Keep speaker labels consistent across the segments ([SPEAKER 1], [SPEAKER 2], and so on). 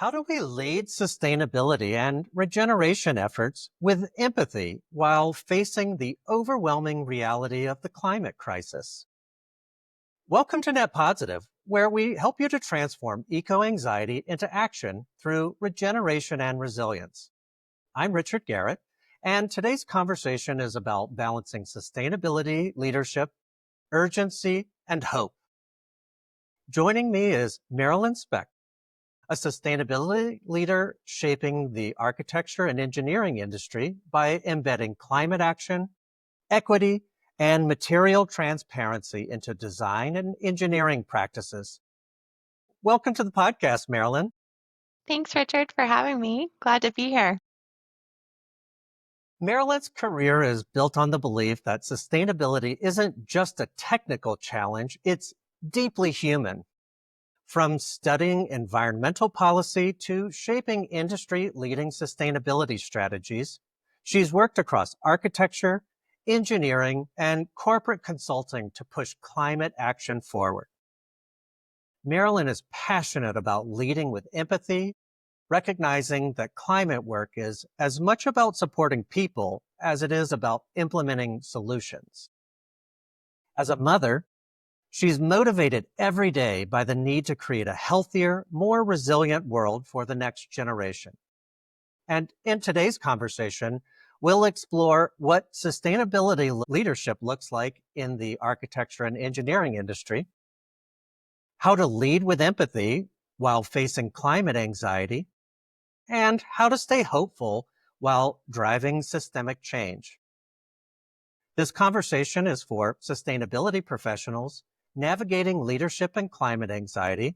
[SPEAKER 1] How do we lead sustainability and regeneration efforts with empathy while facing the overwhelming reality of the climate crisis? Welcome to Net Positive, where we help you to transform eco-anxiety into action through regeneration and resilience. I'm Richard Garrett, and today's conversation is about balancing sustainability, leadership, urgency, and hope. Joining me is Marilyn Specht, a sustainability leader shaping the architecture and engineering industry by embedding climate action, equity, and material transparency into design and engineering practices. Welcome to the podcast, Marilyn.
[SPEAKER 2] Thanks, Richard, for having me. Glad to be here.
[SPEAKER 1] Marilyn's career is built on the belief that sustainability isn't just a technical challenge, it's deeply human. From studying environmental policy to shaping industry-leading sustainability strategies, she's worked across architecture, engineering, and corporate consulting to push climate action forward. Marilyn is passionate about leading with empathy, recognizing that climate work is as much about supporting people as it is about implementing solutions. As a mother, she's motivated every day by the need to create a healthier, more resilient world for the next generation. And in today's conversation, we'll explore what sustainability leadership looks like in the architecture and engineering industry, how to lead with empathy while facing climate anxiety, and how to stay hopeful while driving systemic change. This conversation is for sustainability professionals navigating leadership and climate anxiety,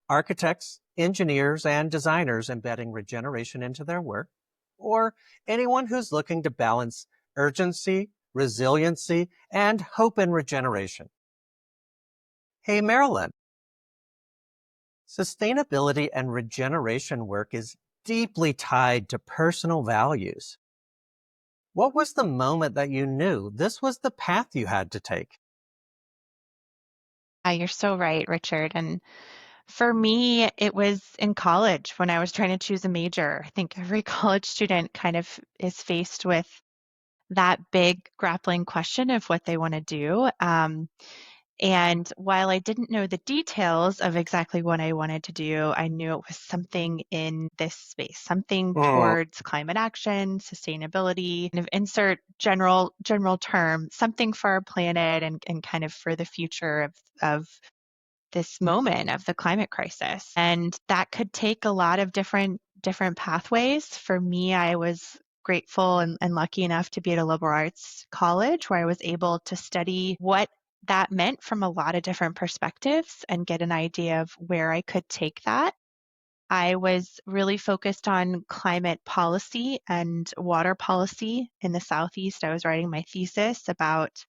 [SPEAKER 1] architects, engineers, and designers embedding regeneration into their work, or anyone who's looking to balance urgency, resiliency, and hope in regeneration. Hey, Marilyn. Sustainability and regeneration work is deeply tied to personal values. What was the moment that you knew this was the path you had to take?
[SPEAKER 2] You're so right, Richard. And for me, it was in college when I was trying to choose a major. I think every college student kind of is faced with that big grappling question of what they want to do. And while I didn't know the details of exactly what I wanted to do, I knew it was something in this space, something towards climate action, sustainability, kind of insert general term, something for our planet and kind of for the future of this moment of the climate crisis. And that could take a lot of different pathways. For me, I was grateful and lucky enough to be at a liberal arts college where I was able to study what that meant from a lot of different perspectives and get an idea of where I could take that. I was really focused on climate policy and water policy in the Southeast. I was writing my thesis about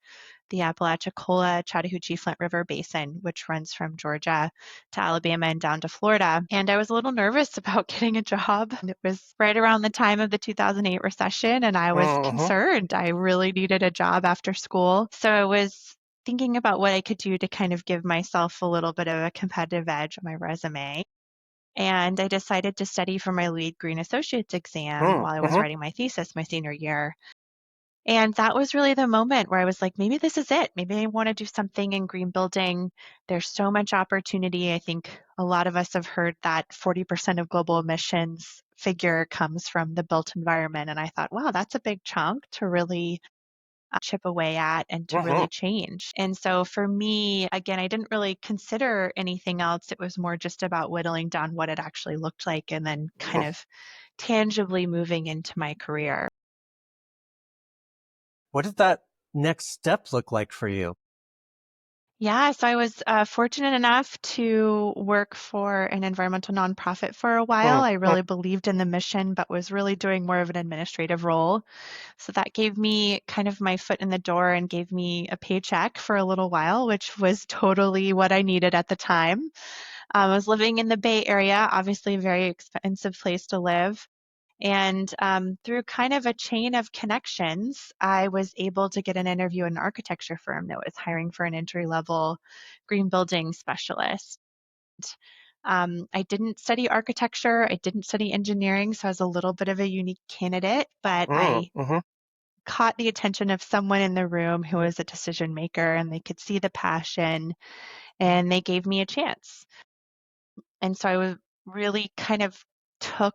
[SPEAKER 2] the Apalachicola-Chattahoochee Flint River Basin, which runs from Georgia to Alabama and down to Florida. And I was a little nervous about getting a job. And it was right around the time of the 2008 recession, and I was concerned. I really needed a job after school. So I was thinking about what I could do to kind of give myself a little bit of a competitive edge on my resume. And I decided to study for my LEED Green Associates exam while I was writing my thesis my senior year. And that was really the moment where I was like, maybe this is it. Maybe I want to do something in green building. There's so much opportunity. I think a lot of us have heard that 40% of global emissions figure comes from the built environment. And I thought, wow, that's a big chunk to really chip away at and to really change. And so for me, again, I didn't really consider anything else. It was more just about whittling down what it actually looked like and then kind of tangibly moving into my career.
[SPEAKER 1] What did that next step look like for you?
[SPEAKER 2] Yeah, so I was fortunate enough to work for an environmental nonprofit for a while. I really believed in the mission, but was really doing more of an administrative role. So that gave me kind of my foot in the door and gave me a paycheck for a little while, which was totally what I needed at the time. I was living in the Bay Area, obviously a very expensive place to live. And through kind of a chain of connections, I was able to get an interview at an architecture firm that was hiring for an entry-level green building specialist. I didn't study architecture. I didn't study engineering, so I was a little bit of a unique candidate, but I
[SPEAKER 1] Mm-hmm.
[SPEAKER 2] caught the attention of someone in the room who was a decision maker and they could see the passion and they gave me a chance. And so I was really kind of took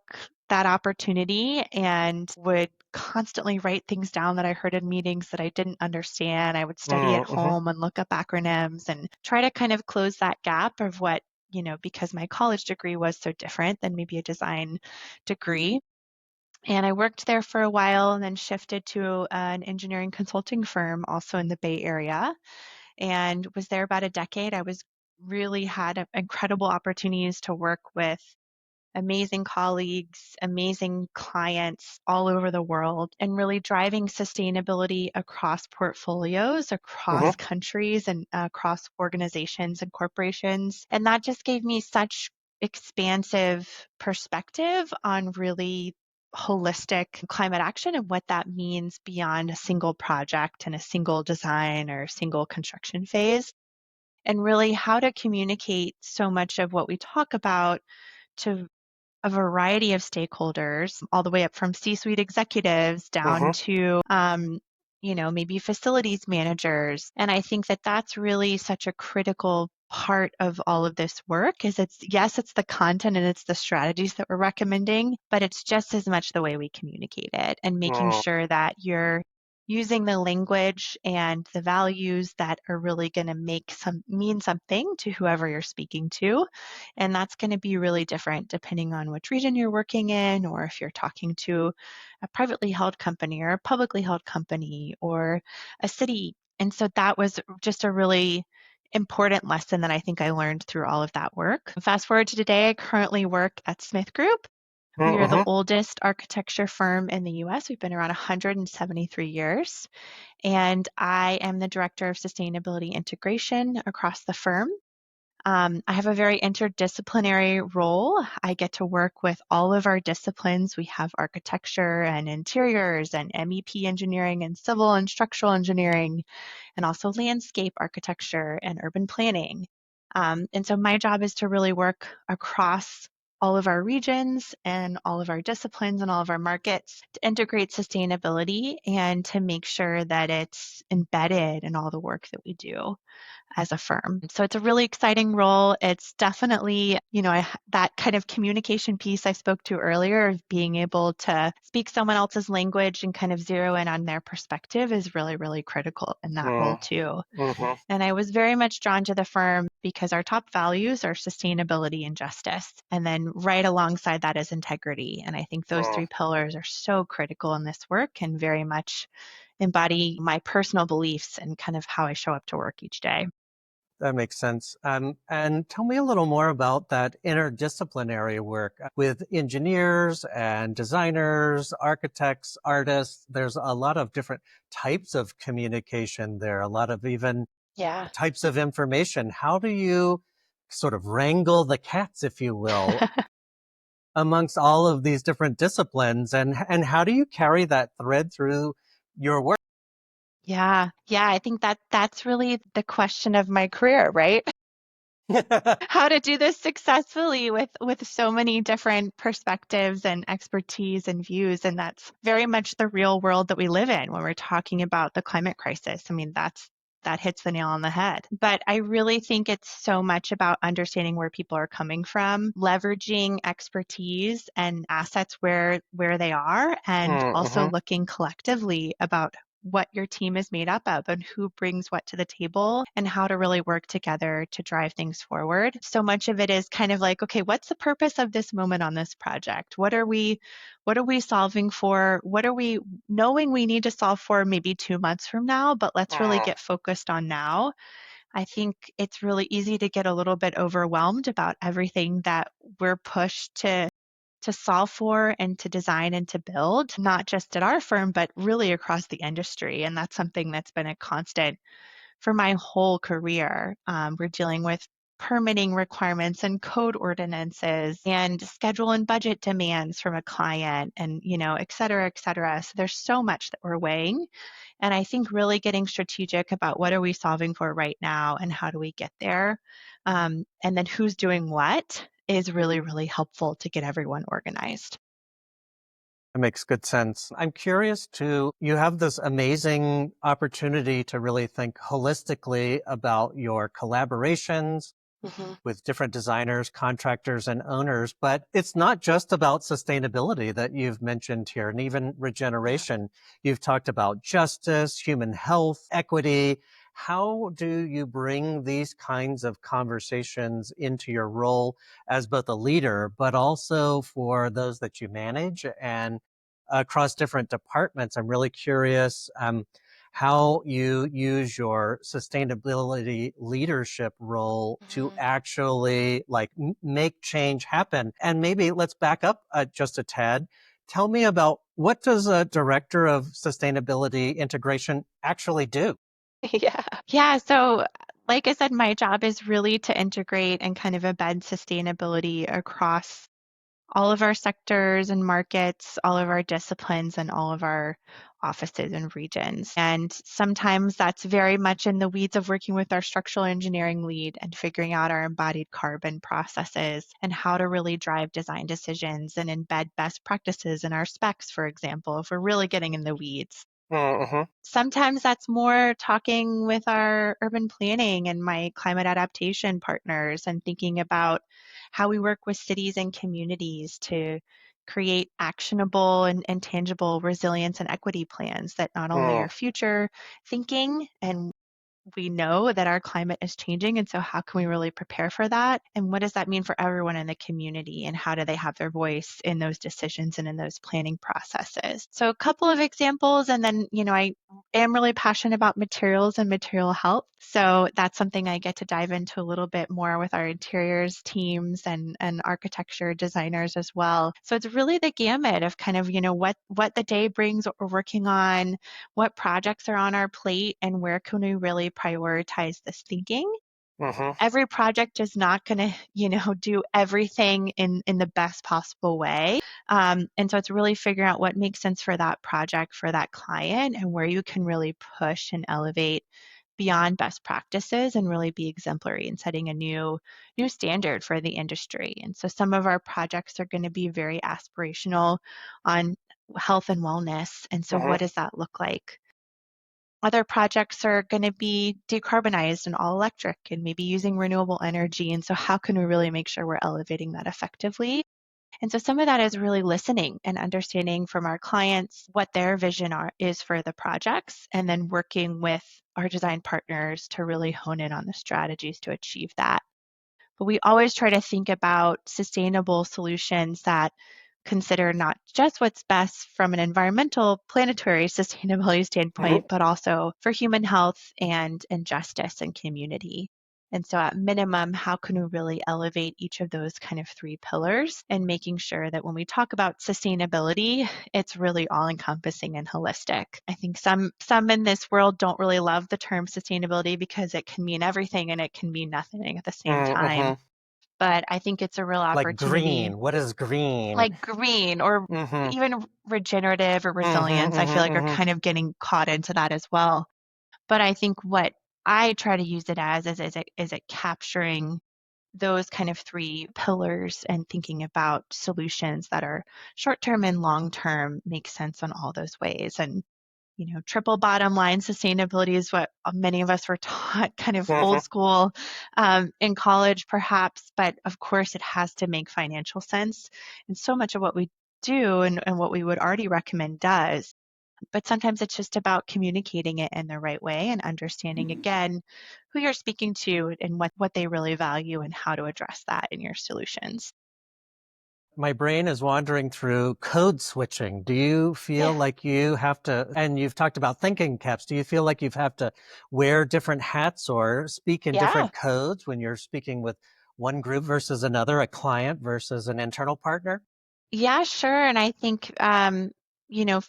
[SPEAKER 2] that opportunity and would constantly write things down that I heard in meetings that I didn't understand. I would study at
[SPEAKER 1] Mm-hmm.
[SPEAKER 2] home and look up acronyms and try to kind of close that gap of what, because my college degree was so different than maybe a design degree. And I worked there for a while and then shifted to an engineering consulting firm also in the Bay Area and was there about a decade. I was really had incredible opportunities to work with amazing colleagues, amazing clients all over the world, and really driving sustainability across portfolios,
[SPEAKER 1] Mm-hmm.
[SPEAKER 2] across countries, and across organizations and corporations. And that just gave me such expansive perspective on really holistic climate action and what that means beyond a single project and a single design or a single construction phase, and really how to communicate so much of what we talk about to a variety of stakeholders, all the way up from C-suite executives down
[SPEAKER 1] Mm-hmm.
[SPEAKER 2] to, maybe facilities managers. And I think that that's really such a critical part of all of this work is it's the content and it's the strategies that we're recommending, but it's just as much the way we communicate it and making sure that you're using the language and the values that are really going to mean something to whoever you're speaking to. And that's going to be really different depending on which region you're working in, or if you're talking to a privately held company or a publicly held company or a city. And so that was just a really important lesson that I think I learned through all of that work. Fast forward to today, I currently work at Smith Group. We are the
[SPEAKER 1] Mm-hmm.
[SPEAKER 2] oldest architecture firm in the US. We've been around 173 years. And I am the director of sustainability integration across the firm. I have a very interdisciplinary role. I get to work with all of our disciplines. We have architecture and interiors and MEP engineering and civil and structural engineering, and also landscape architecture and urban planning. And so my job is to really work across all of our regions and all of our disciplines and all of our markets to integrate sustainability and to make sure that it's embedded in all the work that we do as a firm. So it's a really exciting role. It's definitely, that kind of communication piece I spoke to earlier of being able to speak someone else's language and kind of zero in on their perspective is really, really critical in that role too.
[SPEAKER 1] Mm-hmm.
[SPEAKER 2] And I was very much drawn to the firm because our top values are sustainability and justice. And then right alongside that is integrity. And I think those three pillars are so critical in this work and very much embody my personal beliefs and kind of how I show up to work each day.
[SPEAKER 1] That makes sense. And tell me a little more about that interdisciplinary work with engineers and designers, architects, artists. There's a lot of different types of communication there, a lot of even
[SPEAKER 2] Yeah.
[SPEAKER 1] types of information. How do you sort of wrangle the cats, if you will, amongst all of these different disciplines? And how do you carry that thread through your work?
[SPEAKER 2] Yeah. Yeah. I think that that's really the question of my career, right? How to do this successfully with so many different perspectives and expertise and views. And that's very much the real world that we live in when we're talking about the climate crisis. I mean, that hits the nail on the head. But I really think it's so much about understanding where people are coming from, leveraging expertise and assets where they are, and also
[SPEAKER 1] Mm-hmm.
[SPEAKER 2] looking collectively about what your team is made up of and who brings what to the table and how to really work together to drive things forward. So much of it is kind of like, okay, what's the purpose of this moment on this project? What are we solving for? What are we knowing we need to solve for maybe 2 months from now, but let's really get focused on now. I think it's really easy to get a little bit overwhelmed about everything that we're pushed to solve for and to design and to build, not just at our firm, but really across the industry. And that's something that's been a constant for my whole career. We're dealing with permitting requirements and code ordinances and schedule and budget demands from a client and, et cetera, et cetera. So there's so much that we're weighing. And I think really getting strategic about what are we solving for right now and how do we get there? And then who's doing what? is really, really helpful to get everyone organized.
[SPEAKER 1] It makes good sense. I'm curious too, you have this amazing opportunity to really think holistically about your collaborations
[SPEAKER 2] Mhm.
[SPEAKER 1] with different designers, contractors, and owners. But it's not just about sustainability that you've mentioned here, and even
[SPEAKER 2] Yeah.
[SPEAKER 1] regeneration. You've talked about justice, human health, equity. How do you bring these kinds of conversations into your role as both a leader, but also for those that you manage and across different departments? I'm really curious. How you use your sustainability leadership role to
[SPEAKER 2] Mhm.
[SPEAKER 1] actually like make change happen. And maybe let's back up just a tad. Tell me about what does a director of sustainability integration actually do?
[SPEAKER 2] Yeah. Yeah. So, like I said, my job is really to integrate and kind of embed sustainability across all of our sectors and markets, all of our disciplines, and all of our offices and regions. And sometimes that's very much in the weeds of working with our structural engineering lead and figuring out our embodied carbon processes and how to really drive design decisions and embed best practices in our specs, for example, if we're really getting in the weeds.
[SPEAKER 1] Mm-hmm.
[SPEAKER 2] Sometimes that's more talking with our urban planning and my climate adaptation partners and thinking about how we work with cities and communities to create actionable and tangible resilience and equity plans that not only are future thinking and we know that our climate is changing. And so, how can we really prepare for that? And what does that mean for everyone in the community? And how do they have their voice in those decisions and in those planning processes? So, a couple of examples. And then, I am really passionate about materials and material health. So, that's something I get to dive into a little bit more with our interiors teams and architecture designers as well. So, it's really the gamut of kind of, what the day brings, what we're working on, what projects are on our plate, and where can we really prioritize this thinking.
[SPEAKER 1] Mm-hmm.
[SPEAKER 2] Every project is not going to do everything in the best possible way, and so it's really figuring out what makes sense for that project, for that client, and where you can really push and elevate beyond best practices and really be exemplary in setting a new standard for the industry. And so some of our projects are going to be very aspirational on health and wellness, and so
[SPEAKER 1] Mm-hmm.
[SPEAKER 2] what does that look like? Other projects are going to be decarbonized and all electric and maybe using renewable energy. And so, how can we really make sure we're elevating that effectively? And so, some of that is really listening and understanding from our clients what their vision is for the projects, and then working with our design partners to really hone in on the strategies to achieve that. But we always try to think about sustainable solutions that consider not just what's best from an environmental, planetary sustainability
[SPEAKER 1] Mm-hmm.
[SPEAKER 2] standpoint, but also for human health and justice and community. And so, at minimum, how can we really elevate each of those kind of three pillars and making sure that when we talk about sustainability, it's really all encompassing and holistic. I think some in this world don't really love the term sustainability because it can mean everything and it can mean nothing at the same time.
[SPEAKER 1] Mm-hmm.
[SPEAKER 2] But I think it's a real
[SPEAKER 1] Like
[SPEAKER 2] opportunity,
[SPEAKER 1] green. What is green?
[SPEAKER 2] like green or
[SPEAKER 1] Mm-hmm.
[SPEAKER 2] even regenerative or
[SPEAKER 1] Mm-hmm.
[SPEAKER 2] resilience, I feel like are
[SPEAKER 1] Mm-hmm.
[SPEAKER 2] kind of getting caught into that as well. But I think what I try to use it as is it capturing those kind of three pillars and thinking about solutions that are short term and long term make sense on all those ways. And triple bottom line sustainability is what many of us were taught, kind of
[SPEAKER 1] Mm-hmm.
[SPEAKER 2] old school in college, perhaps. But of course, it has to make financial sense. And so much of what we do and what we would already recommend does. But sometimes it's just about communicating it in the right way and understanding, again, who you're speaking to and what they really value and how to address that in your solutions.
[SPEAKER 1] My brain is wandering through code switching. Do you feel
[SPEAKER 2] Yeah.
[SPEAKER 1] like you have to, and you've talked about thinking caps, do you feel like you have to wear different hats or speak in
[SPEAKER 2] Yeah.
[SPEAKER 1] different codes when you're speaking with one group versus another, a client versus an internal partner?
[SPEAKER 2] Yeah, sure. And I think, you know,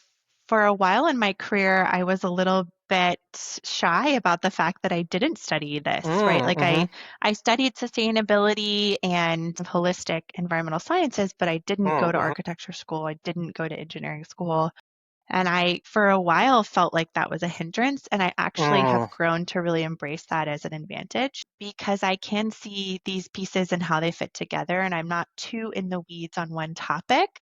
[SPEAKER 2] for a while in my career, I was a little bit shy about the fact that I didn't study this, right? Like
[SPEAKER 1] Mm-hmm.
[SPEAKER 2] I studied sustainability and holistic environmental sciences, but I didn't go to
[SPEAKER 1] Mm-hmm.
[SPEAKER 2] architecture school. I didn't go to engineering school. And I, for a while, felt like that was a hindrance. And I actually have
[SPEAKER 1] Mm,
[SPEAKER 2] grown to really embrace that as an advantage because I can see these pieces and how they fit together. And I'm not too in the weeds on one topic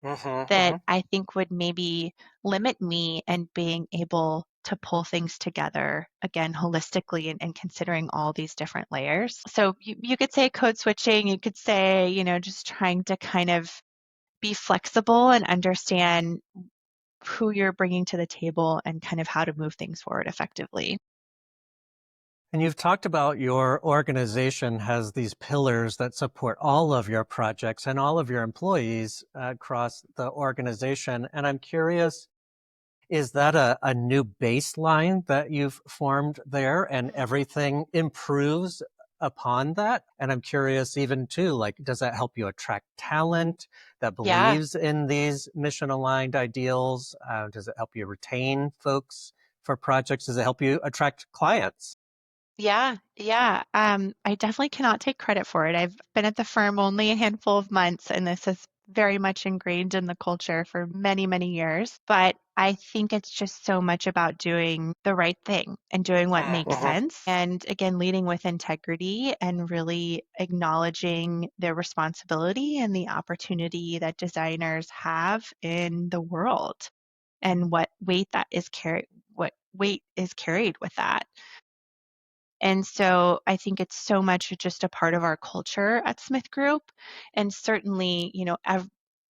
[SPEAKER 2] that
[SPEAKER 1] mhm.
[SPEAKER 2] I think would maybe limit me and being able to pull things together again holistically and considering all these different layers. So you could say code switching, you could say, just trying to kind of be flexible and understand who you're bringing to the table and kind of how to move things forward effectively.
[SPEAKER 1] And you've talked about your organization has these pillars that support all of your projects and all of your employees across the organization. And I'm curious, is that a new baseline that you've formed there and everything improves upon that? And I'm curious even too, like, does that help you attract talent that
[SPEAKER 2] Yeah.
[SPEAKER 1] believes in these mission aligned ideals? Does it help you retain folks for projects? Does it help you attract clients?
[SPEAKER 2] Yeah, yeah. I definitely cannot take credit for it. I've been at the firm only a handful of months, and this is very much ingrained in the culture for many, many years. But I think it's just so much about doing the right thing and doing what makes
[SPEAKER 1] Mhm.
[SPEAKER 2] sense. And again, leading with integrity and really acknowledging the responsibility and the opportunity that designers have in the world and what weight is carried with that. And so I think it's so much just a part of our culture at Smith Group. And certainly,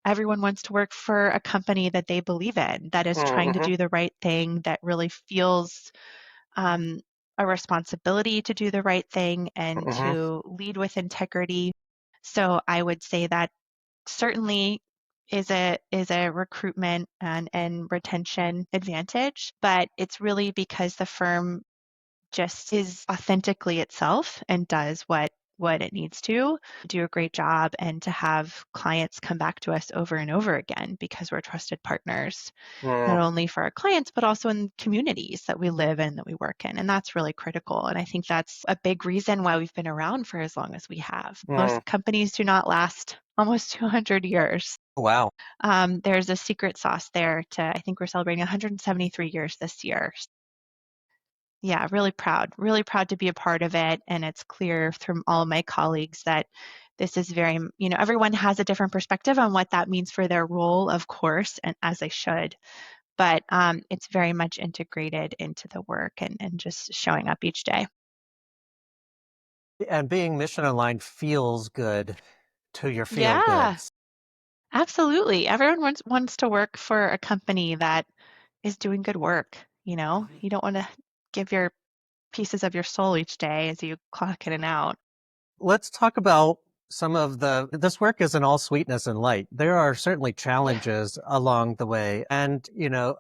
[SPEAKER 2] everyone wants to work for a company that they believe in, that is trying to
[SPEAKER 1] Mhm.
[SPEAKER 2] do the right thing, that really feels um, a responsibility to do the right thing and
[SPEAKER 1] Mhm.
[SPEAKER 2] to lead with integrity. So I would say that certainly is a recruitment and retention advantage, but it's really because the firm just is authentically itself and does what it needs to do a great job and to have clients come back to us over and over again because we're trusted partners, not
[SPEAKER 1] Mhm.
[SPEAKER 2] only for our clients, but also in communities that we live in, that we work in. And that's really critical. And I think that's a big reason why we've been around for as long as we have.
[SPEAKER 1] Mhm.
[SPEAKER 2] Most companies do not last almost 200 years.
[SPEAKER 1] Wow.
[SPEAKER 2] There's a secret sauce there to, I think we're celebrating 173 years this year. Yeah, really proud to be a part of it. And it's clear from all my colleagues that this is everyone has a different perspective on what that means for their role, of course, and as they should. But it's very much integrated into the work and just showing up each day.
[SPEAKER 1] And being mission aligned feels good to your feel
[SPEAKER 2] Yeah,
[SPEAKER 1] goods.
[SPEAKER 2] absolutely. Everyone wants to work for a company that is doing good work. You don't want to give your pieces of your soul each day as you clock in and out.
[SPEAKER 1] Let's talk about some of this work isn't all sweetness and light. There are certainly challenges along the way. And,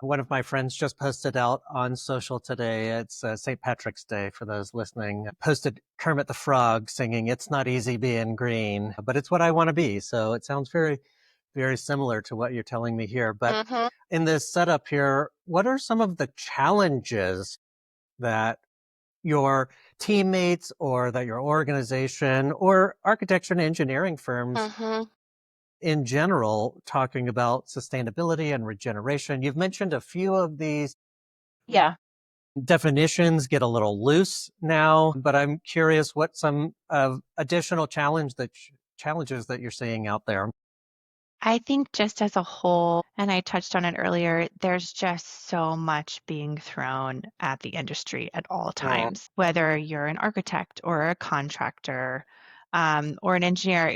[SPEAKER 1] one of my friends just posted out on social today. It's St. Patrick's Day for those listening. Posted Kermit the Frog singing, "It's not easy being green, but it's what I want to be." So it sounds very, very similar to what you're telling me here. But
[SPEAKER 2] Hmm.
[SPEAKER 1] in this setup here, what are some of the challenges that your teammates or that your organization or architecture and engineering firms
[SPEAKER 2] Hmm.
[SPEAKER 1] in general talking about sustainability and regeneration? You've mentioned a few of these
[SPEAKER 2] Yeah.
[SPEAKER 1] definitions get a little loose now, but I'm curious what some of additional challenges that you're seeing out there.
[SPEAKER 2] I think just as a whole, and I touched on it earlier, there's just so much being thrown at the industry at all
[SPEAKER 1] Mm,
[SPEAKER 2] times, whether you're an architect or a contractor, or an engineer,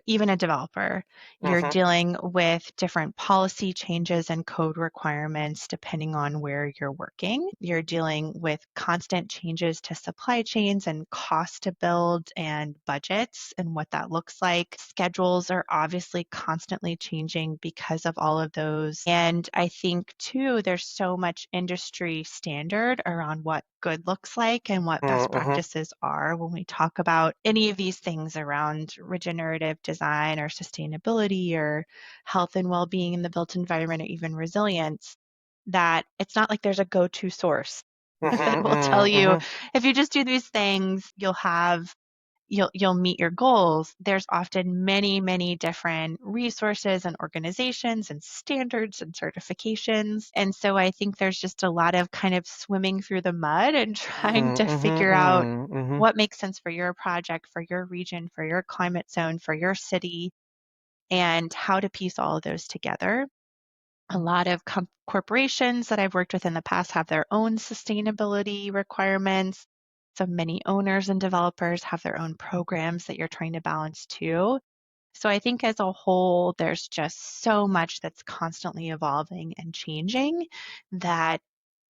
[SPEAKER 2] even a developer. You're
[SPEAKER 1] mhm,
[SPEAKER 2] dealing with different policy changes and code requirements depending on where you're working. You're dealing with constant changes to supply chains and cost to build and budgets and what that looks like. Schedules are obviously constantly changing because of all of those. And I think too, there's so much industry standard around what good looks like and what best
[SPEAKER 1] mhm,
[SPEAKER 2] practices are when we talk about any of these things around regenerative design or sustainability or health and well-being in the built environment or even resilience, that it's not like there's a go-to source
[SPEAKER 1] mhm,
[SPEAKER 2] that will tell
[SPEAKER 1] mhm,
[SPEAKER 2] you
[SPEAKER 1] mhm.
[SPEAKER 2] if you just do these things, you'll have you'll meet your goals, there's often many, many different resources and organizations and standards and certifications. And so I think there's just a lot of kind of swimming through the mud and trying
[SPEAKER 1] Mm,
[SPEAKER 2] to
[SPEAKER 1] mhm,
[SPEAKER 2] figure out
[SPEAKER 1] mm, mhm.
[SPEAKER 2] what makes sense for your project, for your region, for your climate zone, for your city, and how to piece all of those together. A lot of corporations that I've worked with in the past have their own sustainability requirements. So many owners and developers have their own programs that you're trying to balance too. So I think as a whole, there's just so much that's constantly evolving and changing that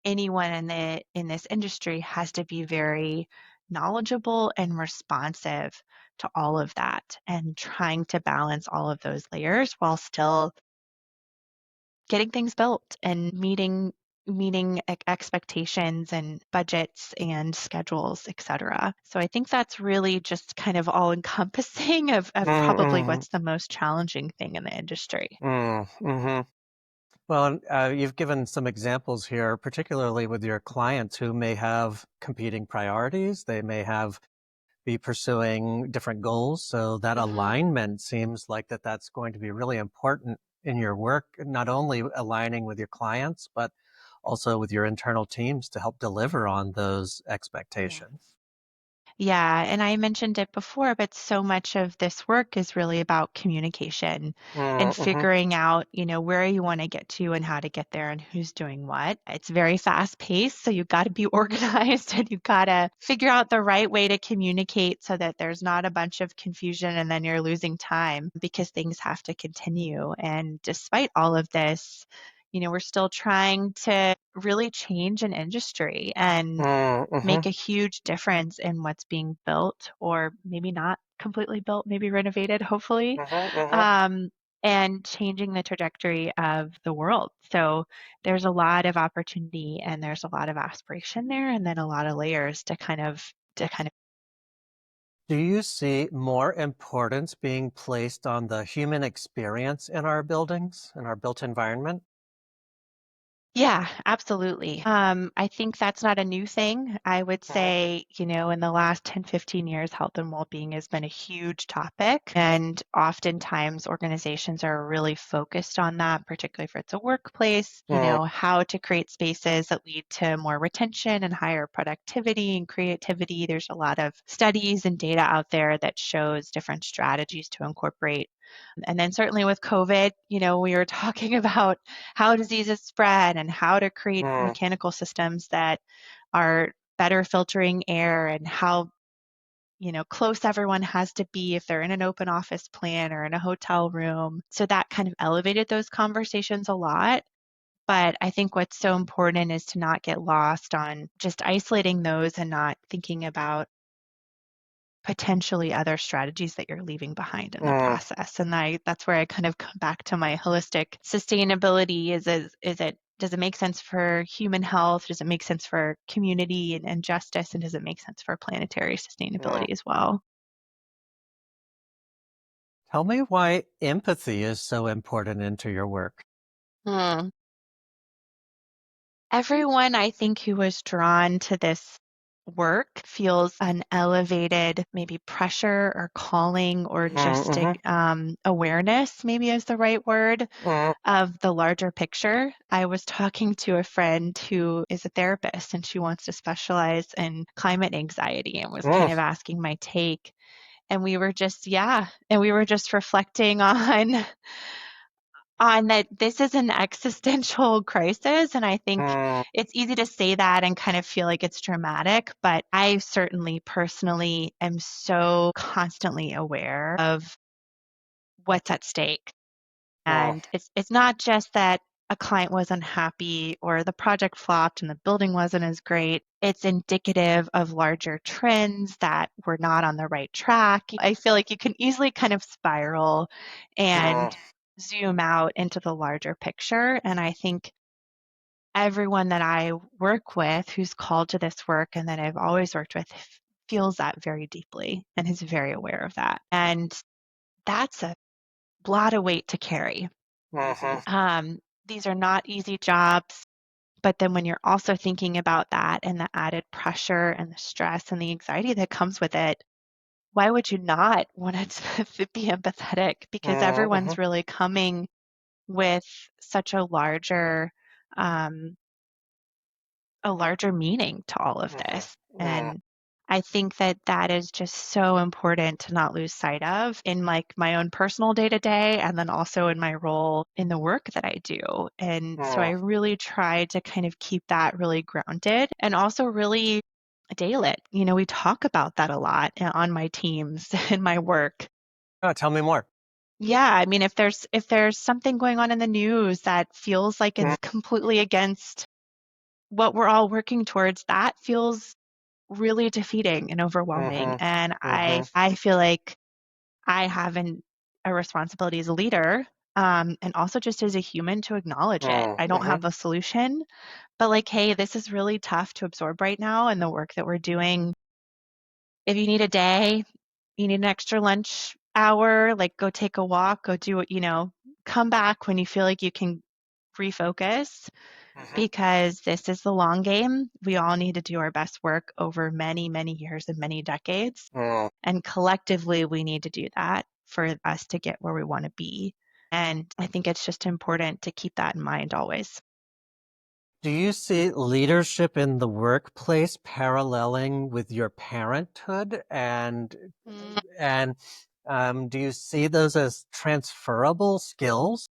[SPEAKER 2] anyone in this industry has to be very knowledgeable and responsive to all of that and trying to balance all of those layers while still getting things built and meeting expectations and budgets and schedules, et cetera. So I think that's really just kind of all encompassing of
[SPEAKER 1] Mm,
[SPEAKER 2] probably
[SPEAKER 1] mhm,
[SPEAKER 2] what's the most challenging thing in the industry.
[SPEAKER 1] mm, mhm. Well, and, you've given some examples here, particularly with your clients who may have competing priorities. They may be pursuing different goals. So that
[SPEAKER 2] Mhm.
[SPEAKER 1] alignment seems like that's going to be really important in your work, not only aligning with your clients, but also with your internal teams to help deliver on those
[SPEAKER 2] Yeah.
[SPEAKER 1] expectations.
[SPEAKER 2] Yeah, and I mentioned it before, but so much of this work is really about communication and
[SPEAKER 1] Mm-hmm.
[SPEAKER 2] figuring out, where you want to get to and how to get there and who's doing what. It's very fast paced, so you've got to be organized and you've got to figure out the right way to communicate so that there's not a bunch of confusion and then you're losing time because things have to continue. And despite all of this, we're still trying to really change an industry and
[SPEAKER 1] Mm-hmm.
[SPEAKER 2] make a huge difference in what's being built or maybe not completely built, maybe renovated, hopefully,
[SPEAKER 1] Mm-hmm.
[SPEAKER 2] um, and changing the trajectory of the world. So there's a lot of opportunity and there's a lot of aspiration there, and then a lot of layers to kind of.
[SPEAKER 1] Do you see more importance being placed on the human experience in our buildings, in our built environment?
[SPEAKER 2] Yeah, absolutely. I think that's not a new thing. I would
[SPEAKER 1] Mhm.
[SPEAKER 2] say, in the last 10, 15 years, health and well-being has been a huge topic. And oftentimes organizations are really focused on that, particularly if it's a workplace,
[SPEAKER 1] Mm,
[SPEAKER 2] how to create spaces that lead to more retention and higher productivity and creativity. There's a lot of studies and data out there that shows different strategies to incorporate. And then certainly with COVID, we were talking about how diseases spread and how to create
[SPEAKER 1] mm,
[SPEAKER 2] mechanical systems that are better filtering air and how close everyone has to be if they're in an open office plan or in a hotel room. So that kind of elevated those conversations a lot. But I think what's so important is to not get lost on just isolating those and not thinking about potentially other strategies that you're leaving behind in the
[SPEAKER 1] mm,
[SPEAKER 2] process. And that's where I kind of come back to my holistic sustainability does it make sense for human health? Does it make sense for community and justice? And does it make sense for planetary
[SPEAKER 1] mm.
[SPEAKER 2] sustainability as well?
[SPEAKER 1] Tell me why empathy is so important into your work.
[SPEAKER 2] Hmm. Everyone I think who was drawn to this work feels an elevated maybe pressure or calling or just
[SPEAKER 1] Mm-hmm.
[SPEAKER 2] awareness, maybe is the right word,
[SPEAKER 1] Mm,
[SPEAKER 2] of the larger picture. I was talking to a friend who is a therapist and she wants to specialize in climate anxiety and was kind
[SPEAKER 1] mm,
[SPEAKER 2] of asking my take. And we were just reflecting on that this is an existential crisis. And I think
[SPEAKER 1] mm,
[SPEAKER 2] it's easy to say that and kind of feel like it's dramatic, but I certainly personally am so constantly aware of what's at stake.
[SPEAKER 1] mm,
[SPEAKER 2] And it's not just that a client was unhappy or the project flopped and the building wasn't as great. It's indicative of larger trends that we're not on the right track. I feel like you can easily kind of spiral
[SPEAKER 1] mm,
[SPEAKER 2] and zoom out into the larger picture. And I think everyone that I work with who's called to this work and that I've always worked with feels that very deeply and is very aware of that. And that's a lot of weight to carry.
[SPEAKER 1] mhm,
[SPEAKER 2] Um, these are not easy jobs, but then when you're also thinking about that and the added pressure and the stress and the anxiety that comes with it, why would you not want to be empathetic? Because everyone's
[SPEAKER 1] Mhm,
[SPEAKER 2] really coming with such um, a larger meaning to all of
[SPEAKER 1] mhm,
[SPEAKER 2] this.
[SPEAKER 1] mhm,
[SPEAKER 2] And I think that that is just so important to not lose sight of in like my own personal day to day and then also in my role in the work that I do. And so I
[SPEAKER 1] mhm.
[SPEAKER 2] really try to kind of keep that really grounded and also really daylit. You know, we talk about that a lot on my teams in my work.
[SPEAKER 1] Oh, tell me more.
[SPEAKER 2] Yeah, I mean if there's something going on in the news that feels like
[SPEAKER 1] Mm,
[SPEAKER 2] it's completely against what we're all working towards, that feels really defeating and overwhelming.
[SPEAKER 1] mhm,
[SPEAKER 2] And
[SPEAKER 1] mhm,
[SPEAKER 2] I feel like I have a responsibility as a leader, and also just as a human to acknowledge it.
[SPEAKER 1] mm,
[SPEAKER 2] I don't
[SPEAKER 1] mhm,
[SPEAKER 2] have a solution, but like, hey, this is really tough to absorb right now and the work that we're doing. If you need a day, you need an extra lunch hour, like go take a walk, go do what, come back when you feel like you can refocus
[SPEAKER 1] mhm,
[SPEAKER 2] because this is the long game. We all need to do our best work over many, many years and many decades.
[SPEAKER 1] mm.
[SPEAKER 2] And collectively, we need to do that for us to get where we want to be. And I think it's just important to keep that in mind always.
[SPEAKER 1] Do you see leadership in the workplace paralleling with your parenthood? And do you see those as transferable skills?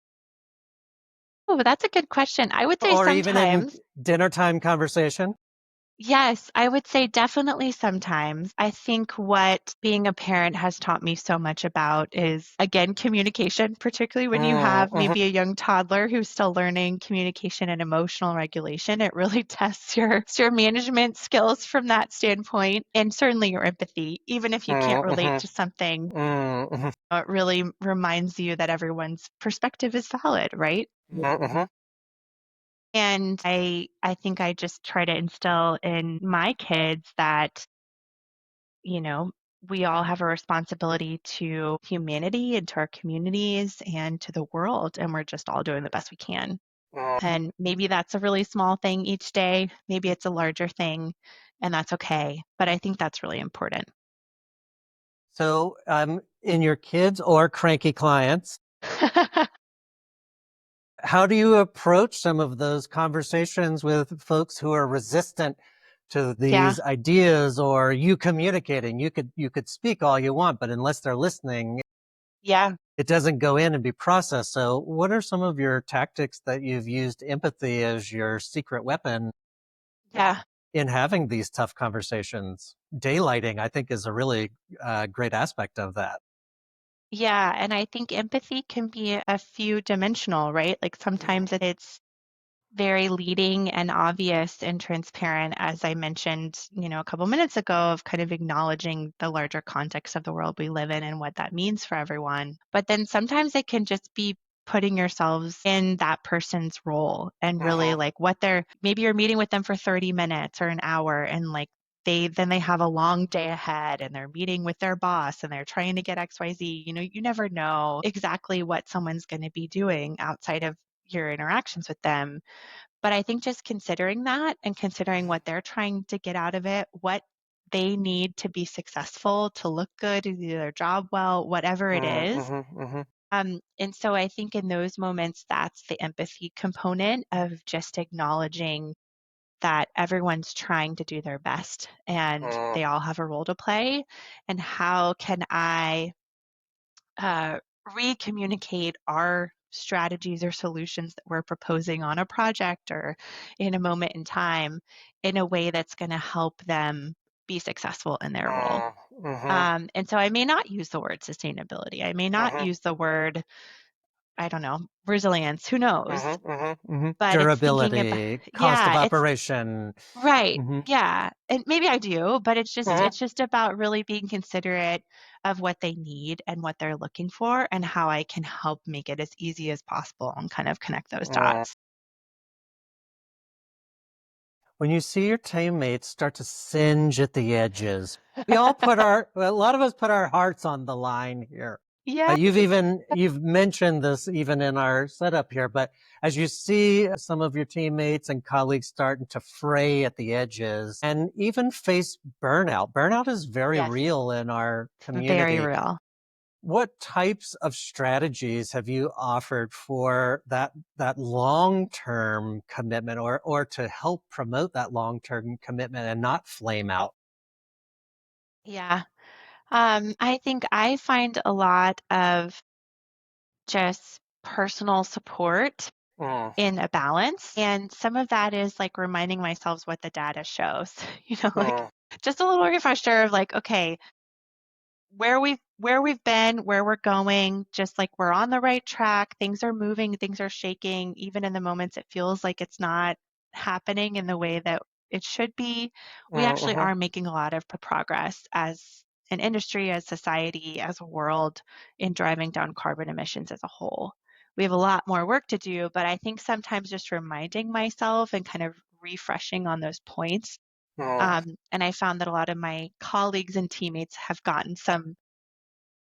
[SPEAKER 2] Oh, that's a good question. I would say
[SPEAKER 1] Or even in
[SPEAKER 2] sometimes.
[SPEAKER 1] dinner time conversation?
[SPEAKER 2] Yes, I would say definitely sometimes. I think what being a parent has taught me so much about is, again, communication, particularly when you
[SPEAKER 1] Mm,
[SPEAKER 2] have
[SPEAKER 1] mhm,
[SPEAKER 2] maybe a young toddler who's still learning communication and emotional regulation. It really tests your management skills from that standpoint, and certainly your empathy, even if you can't
[SPEAKER 1] mm,
[SPEAKER 2] relate
[SPEAKER 1] mhm,
[SPEAKER 2] to something.
[SPEAKER 1] mm, mhm,
[SPEAKER 2] It really reminds you that everyone's perspective is valid, right?
[SPEAKER 1] mm, mhm,
[SPEAKER 2] And I think I just try to instill in my kids that, you know, we all have a responsibility to humanity and to our communities and to the world, and we're just all doing the best we can.
[SPEAKER 1] mm.
[SPEAKER 2] And maybe that's a really small thing each day, maybe it's a larger thing, and that's okay. But I think that's really important.
[SPEAKER 1] So, in your kids or cranky clients, how do you approach some of those conversations with folks who are resistant to
[SPEAKER 2] Yeah,
[SPEAKER 1] these ideas or you communicating? You could speak all you want, but unless they're listening,
[SPEAKER 2] yeah,
[SPEAKER 1] it doesn't go in and be processed. So, what are some of your tactics that you've used empathy as your secret weapon
[SPEAKER 2] yeah.
[SPEAKER 1] in having these tough conversations? Daylighting, I think, is a really great aspect of that.
[SPEAKER 2] Yeah, and I think empathy can be a few dimensional, right? Like sometimes it's very leading and obvious and transparent, as I mentioned, a couple minutes ago, of kind of acknowledging the larger context of the world we live in and what that means for everyone. But then sometimes it can just be putting yourselves in that person's role and really
[SPEAKER 1] Mhm,
[SPEAKER 2] like maybe you're meeting with them for 30 minutes or an hour and like they have a long day ahead and they're meeting with their boss and they're trying to get XYZ. You never know exactly what someone's going to be doing outside of your interactions with them, but I think just considering that and considering what they're trying to get out of it, what they need to be successful, to look good, to do their job well, whatever it
[SPEAKER 1] mhm,
[SPEAKER 2] is.
[SPEAKER 1] mhm, mhm,
[SPEAKER 2] And so I think in those moments, that's the empathy component of just acknowledging that everyone's trying to do their best and
[SPEAKER 1] mhm,
[SPEAKER 2] they all have a role to play. And how can I uh, re-communicate our strategies or solutions that we're proposing on a project or in a moment in time in a way that's going to help them be successful in their role.
[SPEAKER 1] mhm,
[SPEAKER 2] And so I may not use the word sustainability. I may not
[SPEAKER 1] mhm,
[SPEAKER 2] use the word, I don't know, resilience. Who knows?
[SPEAKER 1] mhm, mhm, mhm.
[SPEAKER 2] But it's thinking about,
[SPEAKER 1] Durability, cost of
[SPEAKER 2] yeah, it's
[SPEAKER 1] operation.
[SPEAKER 2] right.
[SPEAKER 1] Mhm,
[SPEAKER 2] Yeah. And maybe I do, but
[SPEAKER 1] mhm,
[SPEAKER 2] it's just about really being considerate of what they need and what they're looking for and how I can help make it as easy as possible and kind of connect those
[SPEAKER 1] mhm.
[SPEAKER 2] dots.
[SPEAKER 1] When you see your teammates start to singe at the edges, a lot of us put our hearts on the line here.
[SPEAKER 2] Yeah.
[SPEAKER 1] You've mentioned this even in our setup here, but as you see some of your teammates and colleagues starting to fray at the edges and even face burnout, burnout is very
[SPEAKER 2] Yes.
[SPEAKER 1] real in our
[SPEAKER 2] Very
[SPEAKER 1] community.
[SPEAKER 2] real.
[SPEAKER 1] What types of strategies have you offered for that long-term commitment or to help promote that long-term commitment and not flame out?
[SPEAKER 2] Yeah. I think I find a lot of just personal support
[SPEAKER 1] Mm,
[SPEAKER 2] in a balance. And some of that is like reminding myself what the data shows, like
[SPEAKER 1] mm,
[SPEAKER 2] just a little refresher of like, okay, where we've been, where we're going, just like we're on the right track. Things are moving, things are shaking, even in the moments it feels like it's not happening in the way that it should be. We actually
[SPEAKER 1] mhm,
[SPEAKER 2] are making a lot of progress as an industry, as society, as a world in driving down carbon emissions as a whole. We have a lot more work to do, but I think sometimes just reminding myself and kind of refreshing on those points,
[SPEAKER 1] mm,
[SPEAKER 2] and I found that a lot of my colleagues and teammates have gotten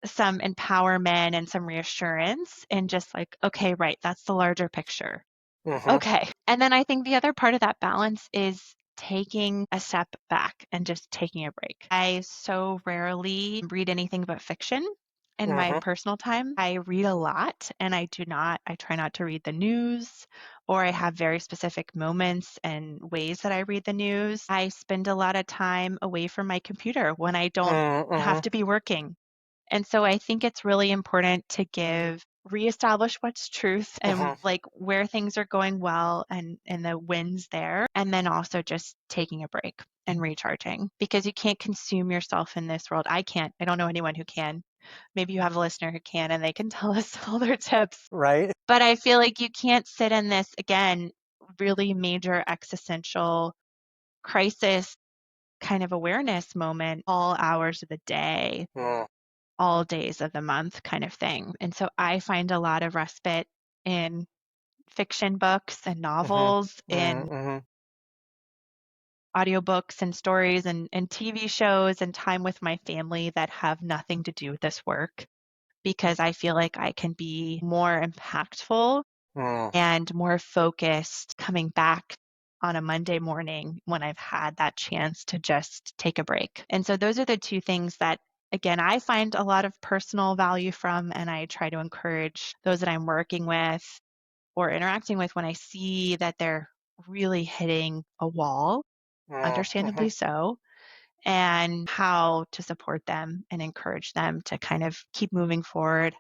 [SPEAKER 2] some empowerment and some reassurance and just like, okay, right, that's the larger picture.
[SPEAKER 1] mhm,
[SPEAKER 2] Okay. And then I think the other part of that balance is taking a step back and just taking a break. I so rarely read anything but fiction in my
[SPEAKER 1] mhm,
[SPEAKER 2] personal time. I read a lot and I try not to read the news, or I have very specific moments and ways that I read the news. I spend a lot of time away from my computer when I don't have
[SPEAKER 1] mhm,
[SPEAKER 2] to be working. And so I think it's really important to reestablish what's truth and
[SPEAKER 1] mhm,
[SPEAKER 2] like where things are going well and the wins there. And then also just taking a break and recharging because you can't consume yourself in this world. I can't. I don't know anyone who can. Maybe you have a listener who can and they can tell us all their tips.
[SPEAKER 1] right?
[SPEAKER 2] But I feel like you can't sit in this again, really major existential crisis kind of awareness moment all hours of the day,
[SPEAKER 1] Mm,
[SPEAKER 2] all days of the month kind of thing. And so I find a lot of respite in fiction books and
[SPEAKER 1] mhm,
[SPEAKER 2] novels,
[SPEAKER 1] mm,
[SPEAKER 2] in
[SPEAKER 1] mhm,
[SPEAKER 2] audiobooks and stories and TV shows and time with my family that have nothing to do with this work because I feel like I can be more impactful
[SPEAKER 1] mm,
[SPEAKER 2] and more focused coming back on a Monday morning when I've had that chance to just take a break. And so those are the two things that, again, I find a lot of personal value from, and I try to encourage those that I'm working with or interacting with when I see that they're really hitting a wall,
[SPEAKER 1] mm,
[SPEAKER 2] understandably
[SPEAKER 1] mhm,
[SPEAKER 2] so, and how to support them and encourage them to kind of keep moving forward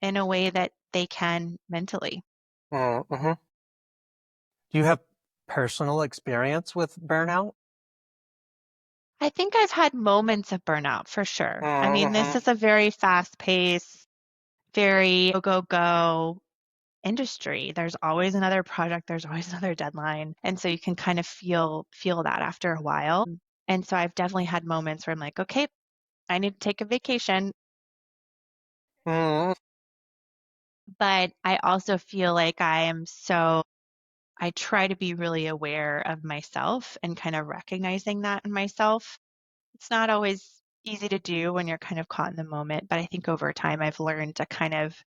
[SPEAKER 2] in a way that they can mentally.
[SPEAKER 1] mm, mhm. Do you have personal experience with burnout?
[SPEAKER 2] I think I've had moments of burnout for sure. I
[SPEAKER 1] Mm,
[SPEAKER 2] mean, this
[SPEAKER 1] mhm,
[SPEAKER 2] is a very fast paced, very go, go, go industry. There's always another project, there's always another deadline. And so you can kind of feel that after a while. And so I've definitely had moments where I'm like, okay, I need to take a vacation.
[SPEAKER 1] mm,
[SPEAKER 2] But I also feel like I try to be really aware of myself and kind of recognizing that in myself. It's not always easy to do when you're kind of caught in the moment, but I think over time I've learned to kind of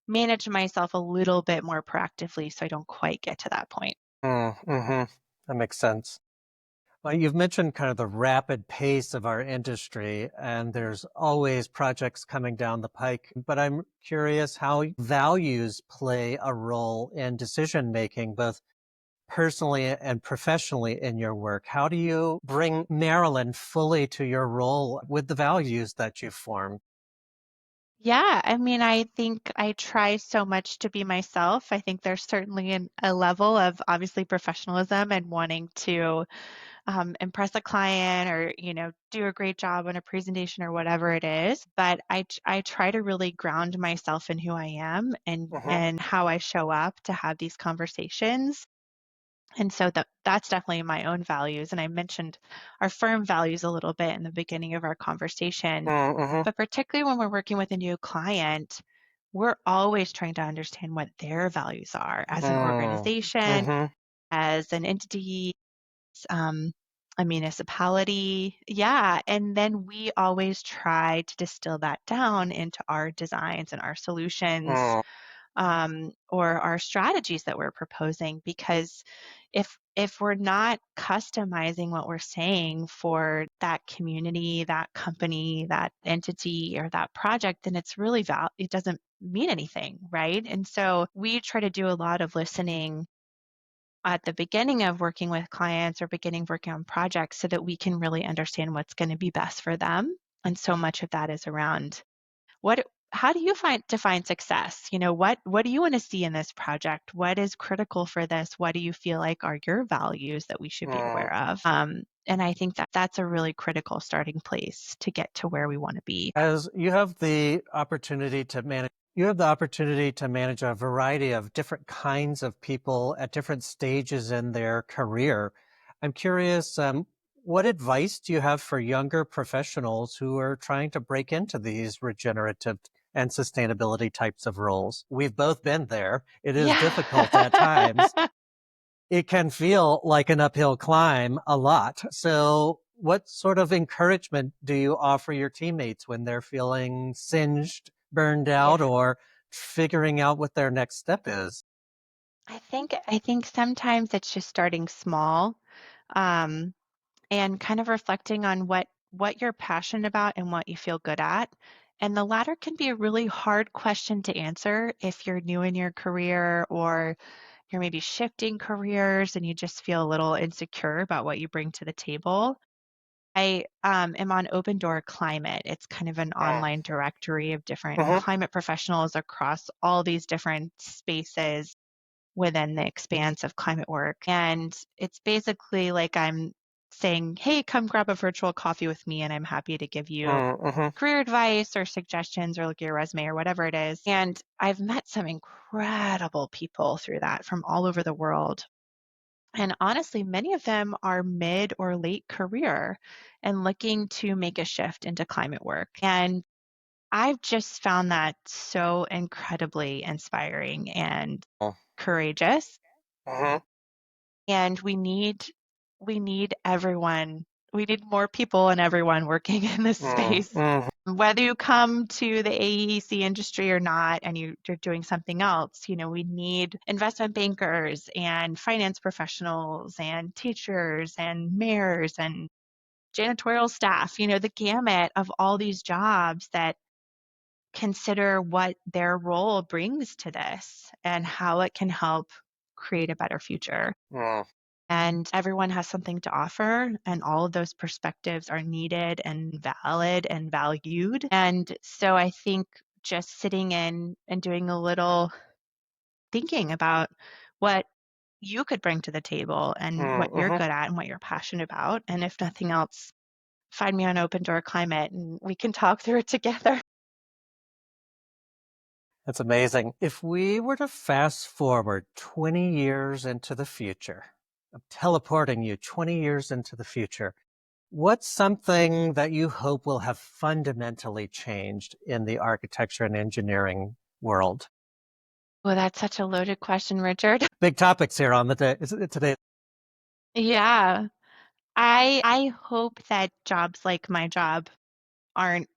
[SPEAKER 2] manage myself a little bit more proactively so I don't quite get to that point.
[SPEAKER 1] mhm. That makes sense. Well, you've mentioned kind of the rapid pace of our industry, and there's always projects coming down the pike. But I'm curious how values play a role in decision making, both personally and professionally in your work. How do you bring Marilyn fully to your role with the values that you've formed?
[SPEAKER 2] Yeah, I mean, I think I try so much to be myself. I think there's certainly a level of obviously professionalism and wanting to impress a client or do a great job on a presentation or whatever it is. But I try to really ground myself in who I am
[SPEAKER 1] Hmm.
[SPEAKER 2] and how I show up to have these conversations. And so that's definitely my own values. And I mentioned our firm values a little bit in the beginning of our conversation.
[SPEAKER 1] Mm-hmm.
[SPEAKER 2] But particularly when we're working with a new client, we're always trying to understand what their values are as an organization,
[SPEAKER 1] Mm-hmm.
[SPEAKER 2] as an entity. a municipality. Yeah. And then we always try to distill that down into our designs and our solutions, or our strategies that we're proposing. Because if we're not customizing what we're saying for that community, that company, that entity, or that project, then it's really it doesn't mean anything, right? And so we try to do a lot of listening at the beginning of working with clients or beginning of working on projects so that we can really understand what's going to be best for them. And so much of that is around what how do you define success? What do you want to see in this project? What is critical for this? What do you feel like are your values that we should be aware of? And I think that that's a really critical starting place to get to where we want to be.
[SPEAKER 1] As you have the opportunity to manage a variety of different kinds of people at different stages in their career. I'm curious, what advice do you have for younger professionals who are trying to break into these regenerative and sustainability types of roles? We've both been there. It is difficult at times.
[SPEAKER 2] Yeah.
[SPEAKER 1] It can feel like an uphill climb a lot. So what sort of encouragement do you offer your teammates when they're feeling singed, burned out,
[SPEAKER 2] Yeah.
[SPEAKER 1] or figuring out what their next step is?
[SPEAKER 2] I think sometimes it's just starting small, um, and kind of reflecting on what you're passionate about and what you feel good at. And the latter can be a really hard question to answer if you're new in your career, or you're maybe shifting careers and you just feel a little insecure about what you bring to the table. I am on Open Door Climate. It's kind of an online directory of different
[SPEAKER 1] Mm-hmm.
[SPEAKER 2] climate professionals across all these different spaces within the expanse of climate work. And it's basically like I'm saying, hey, come grab a virtual coffee with me, and I'm happy to give you
[SPEAKER 1] Mm-hmm.
[SPEAKER 2] career advice or suggestions or look at your resume or whatever it is. And I've met some incredible people through that from all over the world. And honestly, many of them are mid or late career and looking to make a shift into climate work. And I've just found that so incredibly inspiring and courageous.
[SPEAKER 1] Mm-hmm.
[SPEAKER 2] And we need everyone. We need more people and everyone working in this space.
[SPEAKER 1] Mm-hmm.
[SPEAKER 2] Whether you come to the AEC industry or not, and you're doing something else, we need investment bankers and finance professionals and teachers and mayors and janitorial staff, the gamut of all these jobs that consider what their role brings to this and how it can help create a better future. And everyone has something to offer, and all of those perspectives are needed and valid and valued. And so I think just sitting in and doing a little thinking about what you could bring to the table and what you're
[SPEAKER 1] Mm-hmm.
[SPEAKER 2] good at and what you're passionate about. And if nothing else, find me on Open Door Climate and we can talk through it together.
[SPEAKER 1] That's amazing. If we were to fast forward 20 years into the future, I'm teleporting you 20 years into the future, what's something that you hope will have fundamentally changed in the architecture and engineering world?
[SPEAKER 2] Well, that's such a loaded question, Richard.
[SPEAKER 1] Big topics here on the day today.
[SPEAKER 2] Yeah. I hope that jobs like my job aren't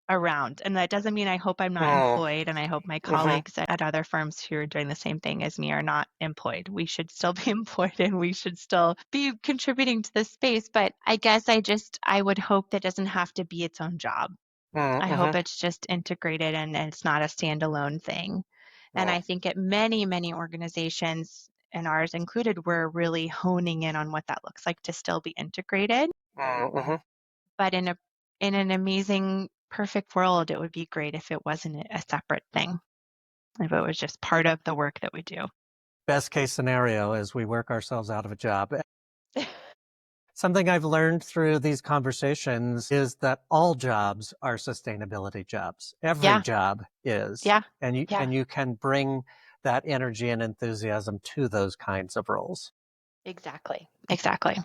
[SPEAKER 2] around. And that doesn't mean I hope I'm not
[SPEAKER 1] Mm,
[SPEAKER 2] employed, and I hope my
[SPEAKER 1] mhm,
[SPEAKER 2] colleagues at other firms who are doing the same thing as me are not employed. We should still be employed and we should still be contributing to this space. But I guess I would hope that doesn't have to be its own job.
[SPEAKER 1] mm,
[SPEAKER 2] I hope
[SPEAKER 1] mhm,
[SPEAKER 2] it's just integrated and it's not a standalone thing. And
[SPEAKER 1] mm,
[SPEAKER 2] I think at many, many organizations, and ours included, we're really honing in on what that looks like to still be integrated.
[SPEAKER 1] mhm.
[SPEAKER 2] But in an amazing, perfect world, it would be great if it wasn't a separate thing, if it was just part of the work that we do.
[SPEAKER 1] Best case scenario is we work ourselves out of a job. Something I've learned through these conversations is that all jobs are sustainability jobs. Every
[SPEAKER 2] Yeah,
[SPEAKER 1] job is.
[SPEAKER 2] yeah,
[SPEAKER 1] And you
[SPEAKER 2] yeah,
[SPEAKER 1] and you can bring that energy and enthusiasm to those kinds of roles.
[SPEAKER 2] exactly, exactly.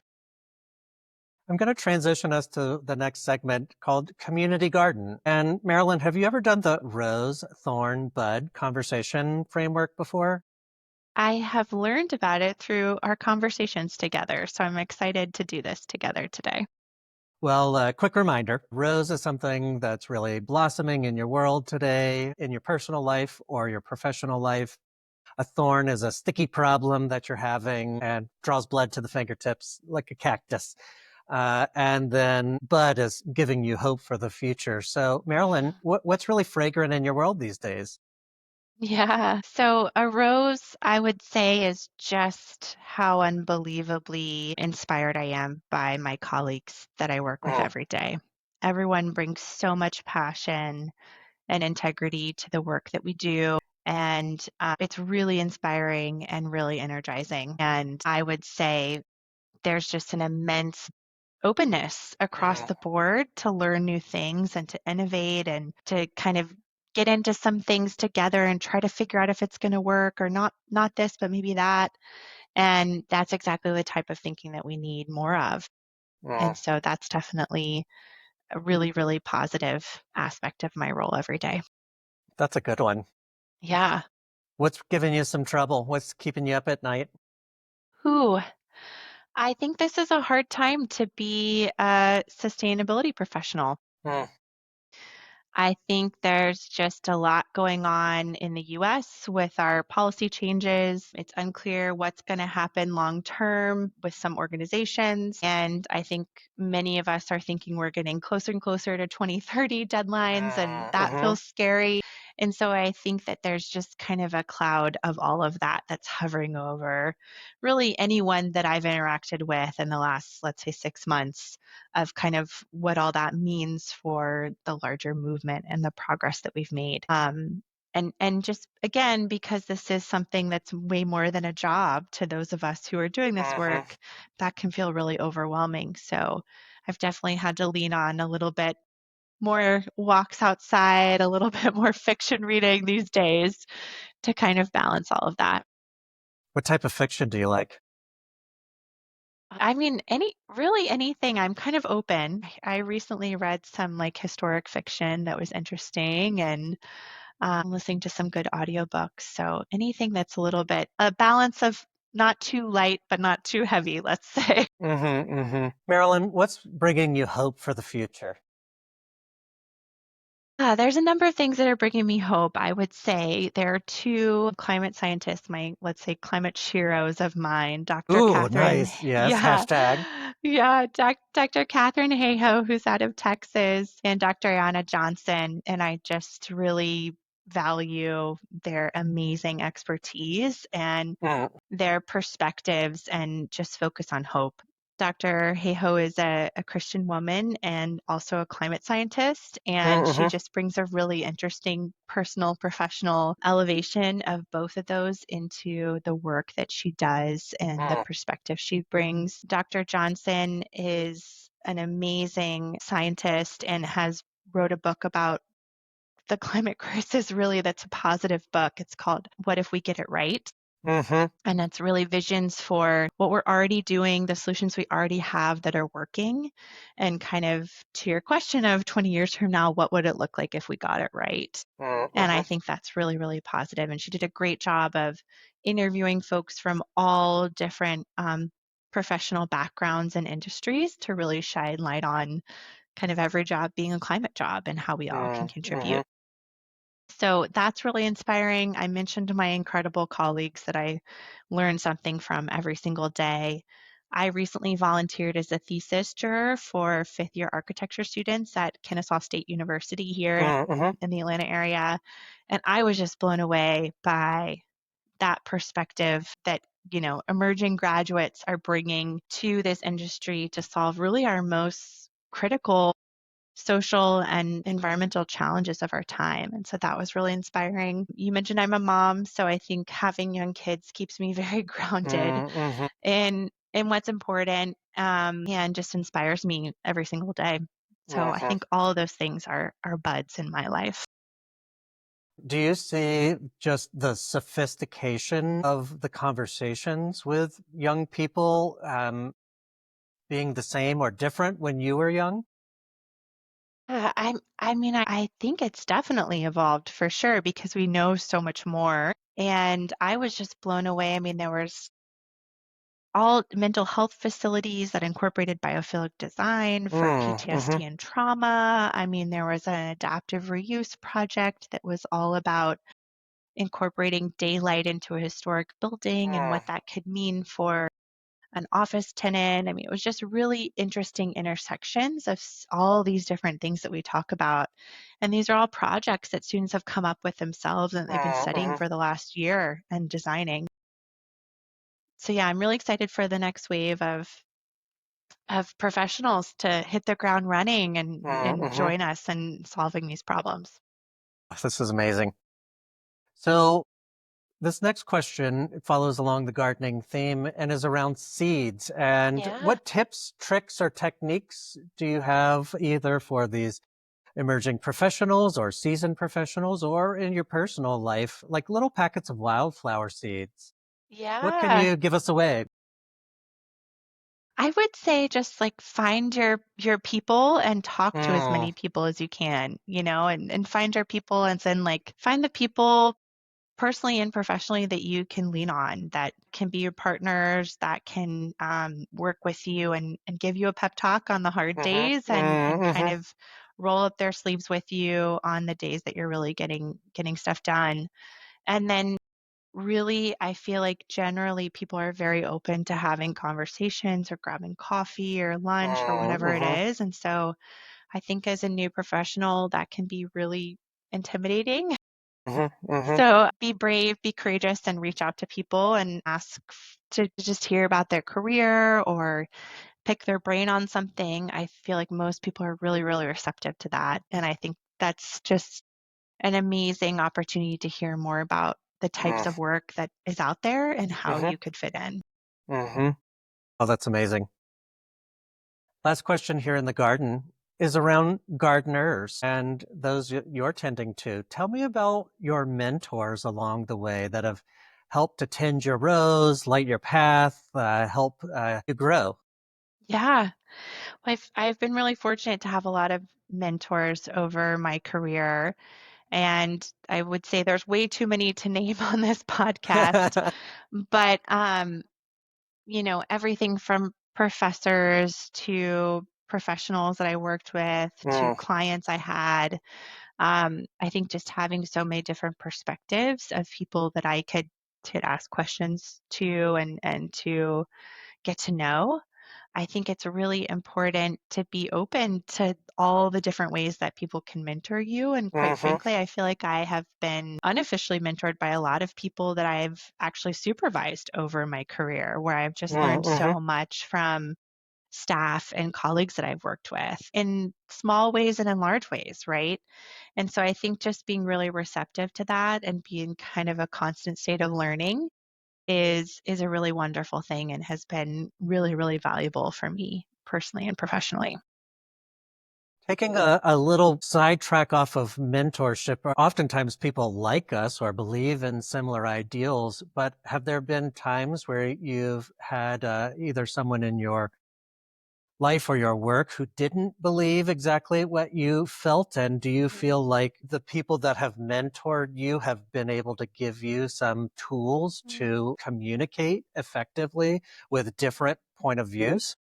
[SPEAKER 1] I'm going to transition us to the next segment called Community Garden. And Marilyn, have you ever done the rose, thorn, bud conversation framework before?
[SPEAKER 2] I have learned about it through our conversations together, so I'm excited to do this together today.
[SPEAKER 1] Well, a quick reminder, rose is something that's really blossoming in your world today, in your personal life or your professional life. A thorn is a sticky problem that you're having and draws blood to the fingertips like a cactus. And then bud is giving you hope for the future. So, Marilyn, what's really fragrant in your world these days?
[SPEAKER 2] Yeah. So a rose, I would say, is just how unbelievably inspired I am by my colleagues that I work with
[SPEAKER 1] Mm,
[SPEAKER 2] every day. Everyone brings so much passion and integrity to the work that we do. And it's really inspiring and really energizing. And I would say there's just an immense openness across
[SPEAKER 1] mm,
[SPEAKER 2] the board to learn new things and to innovate and to kind of get into some things together and try to figure out if it's going to work or not this but maybe that, and that's exactly the type of thinking that we need more of.
[SPEAKER 1] mm.
[SPEAKER 2] And so that's definitely a really really positive aspect of my role every day.
[SPEAKER 1] That's a good one.
[SPEAKER 2] Yeah.
[SPEAKER 1] What's giving you some trouble? What's keeping you up at night?
[SPEAKER 2] Who I think this is a hard time to be a sustainability professional.
[SPEAKER 1] Mm,
[SPEAKER 2] I think there's just a lot going on in the US with our policy changes. It's unclear what's going to happen long term with some organizations. And I think many of us are thinking we're getting closer and closer to 2030 deadlines, and that
[SPEAKER 1] mhm,
[SPEAKER 2] feels scary. And so I think that there's just kind of a cloud of all of that that's hovering over really anyone that I've interacted with in the last, let's say, 6 months, of kind of what all that means for the larger movement and the progress that we've made. And just again, because this is something that's way more than a job to those of us who are doing this
[SPEAKER 1] mhm.
[SPEAKER 2] work, that can feel really overwhelming. So I've definitely had to lean on a little bit more walks outside, a little bit more fiction reading these days to kind of balance all of that.
[SPEAKER 1] What type of fiction do you like?
[SPEAKER 2] I mean, anything. I'm kind of open. I recently read some like historic fiction that was interesting and listening to some good audiobooks. So anything that's a little bit a balance of not too light, but not too heavy, let's say.
[SPEAKER 1] Marilyn, what's bringing you hope for the future?
[SPEAKER 2] There's a number of things that are bringing me hope. I would say there are two climate scientists, my, let's say, climate sheroes of mine, Dr.
[SPEAKER 1] Ooh,
[SPEAKER 2] Catherine,
[SPEAKER 1] nice. Yes.
[SPEAKER 2] yeah,
[SPEAKER 1] Hashtag.
[SPEAKER 2] yeah, Dr. Catherine Hayhoe, who's out of Texas, and Dr. Ayana Johnson. And I just really value their amazing expertise and
[SPEAKER 1] Mm,
[SPEAKER 2] their perspectives and just focus on hope. Dr. Hayhoe is a Christian woman and also a climate scientist, and she
[SPEAKER 1] mhm,
[SPEAKER 2] just brings a really interesting personal, professional elevation of both of those into the work that she does and the
[SPEAKER 1] mm,
[SPEAKER 2] perspective she brings. Dr. Johnson is an amazing scientist and has wrote a book about the climate crisis, really, that's a positive book. It's called What If We Get It Right?
[SPEAKER 1] mhm,
[SPEAKER 2] And it's really visions for what we're already doing, the solutions we already have that are working, and kind of to your question of 20 years from now, what would it look like if we got it right? And I
[SPEAKER 1] mhm,
[SPEAKER 2] think that's really, really positive. And she did a great job of interviewing folks from all different professional backgrounds and industries to really shine light on kind of every job being a climate job and how we all can
[SPEAKER 1] mhm,
[SPEAKER 2] contribute.
[SPEAKER 1] mhm,
[SPEAKER 2] So that's really inspiring. I mentioned my incredible colleagues that I learn something from every single day. I recently volunteered as a thesis juror for fifth year architecture students at Kennesaw State University here
[SPEAKER 1] mhm,
[SPEAKER 2] in the Atlanta area. And I was just blown away by that perspective that, emerging graduates are bringing to this industry to solve really our most critical social and environmental challenges of our time. And so that was really inspiring. You mentioned I'm a mom, so I think having young kids keeps me very grounded
[SPEAKER 1] mhm,
[SPEAKER 2] in what's important, and just inspires me every single day. So I
[SPEAKER 1] mhm.
[SPEAKER 2] think all of those things are buds in my life.
[SPEAKER 1] Do you see just the sophistication of the conversations with young people being the same or different when you were young?
[SPEAKER 2] I think it's definitely evolved for sure because we know so much more. And I was just blown away. I mean, there was all mental health facilities that incorporated biophilic design for
[SPEAKER 1] Mm-hmm.
[SPEAKER 2] PTSD and trauma. I mean, there was an adaptive reuse project that was all about incorporating daylight into a historic building and what that could mean for an office tenant. I mean, it was just really interesting intersections of all these different things that we talk about. And these are all projects that students have come up with themselves and they've been studying
[SPEAKER 1] Mm-hmm.
[SPEAKER 2] for the last year and designing. So yeah, I'm really excited for the next wave of professionals to hit the ground running and
[SPEAKER 1] Mm-hmm.
[SPEAKER 2] join us in solving these problems.
[SPEAKER 1] This is amazing. So this next question follows along the gardening theme and is around seeds. And
[SPEAKER 2] Yeah.
[SPEAKER 1] what tips, tricks, or techniques do you have either for these emerging professionals or seasoned professionals or in your personal life, like little packets of wildflower seeds? What can
[SPEAKER 2] Yeah.
[SPEAKER 1] you give us away?
[SPEAKER 2] I would say just like find your people and talk to as
[SPEAKER 1] Mm,
[SPEAKER 2] many people as you can, and find your people and then like find the people personally and professionally that you can lean on, that can be your partners, that can work with you and give you a pep talk on the hard
[SPEAKER 1] mhm,
[SPEAKER 2] days and kind
[SPEAKER 1] mhm,
[SPEAKER 2] of roll up their sleeves with you on the days that you're really getting stuff done. And then really, I feel like generally people are very open to having conversations or grabbing coffee or lunch or whatever it
[SPEAKER 1] mhm,
[SPEAKER 2] is. And so I think as a new professional, that can be really intimidating.
[SPEAKER 1] mhm, mhm,
[SPEAKER 2] So be brave, be courageous, and reach out to people and ask to just hear about their career or pick their brain on something. I feel like most people are really, really receptive to that. And I think that's just an amazing opportunity to hear more about the types of work that is out there and how
[SPEAKER 1] mhm,
[SPEAKER 2] you could fit in.
[SPEAKER 1] mhm. Oh, that's amazing. Last question here in the garden is around gardeners and those you're tending to. Tell me about your mentors along the way that have helped to tend your rows, light your path, help you grow.
[SPEAKER 2] Yeah, I've been really fortunate to have a lot of mentors over my career, and I would say there's way too many to name on this podcast. But everything from professors to professionals that I worked with to
[SPEAKER 1] Mm,
[SPEAKER 2] clients I had. I think just having so many different perspectives of people that I could ask questions to and to get to know. I think it's really important to be open to all the different ways that people can mentor you. And quite
[SPEAKER 1] mhm,
[SPEAKER 2] frankly, I feel like I have been unofficially mentored by a lot of people that I've actually supervised over my career, where I've just learned
[SPEAKER 1] mhm,
[SPEAKER 2] so much from staff and colleagues that I've worked with in small ways and in large ways, right? And so I think just being really receptive to that and being kind of a constant state of learning is a really wonderful thing and has been really, really valuable for me personally and professionally.
[SPEAKER 1] Taking a little sidetrack off of mentorship, oftentimes people like us or believe in similar ideals, but have there been times where you've had either someone in your life or your work who didn't believe exactly what you felt? And do you
[SPEAKER 2] Mhm.
[SPEAKER 1] feel like the people that have mentored you have been able to give you some tools
[SPEAKER 2] Mm.
[SPEAKER 1] to communicate effectively with different point of views?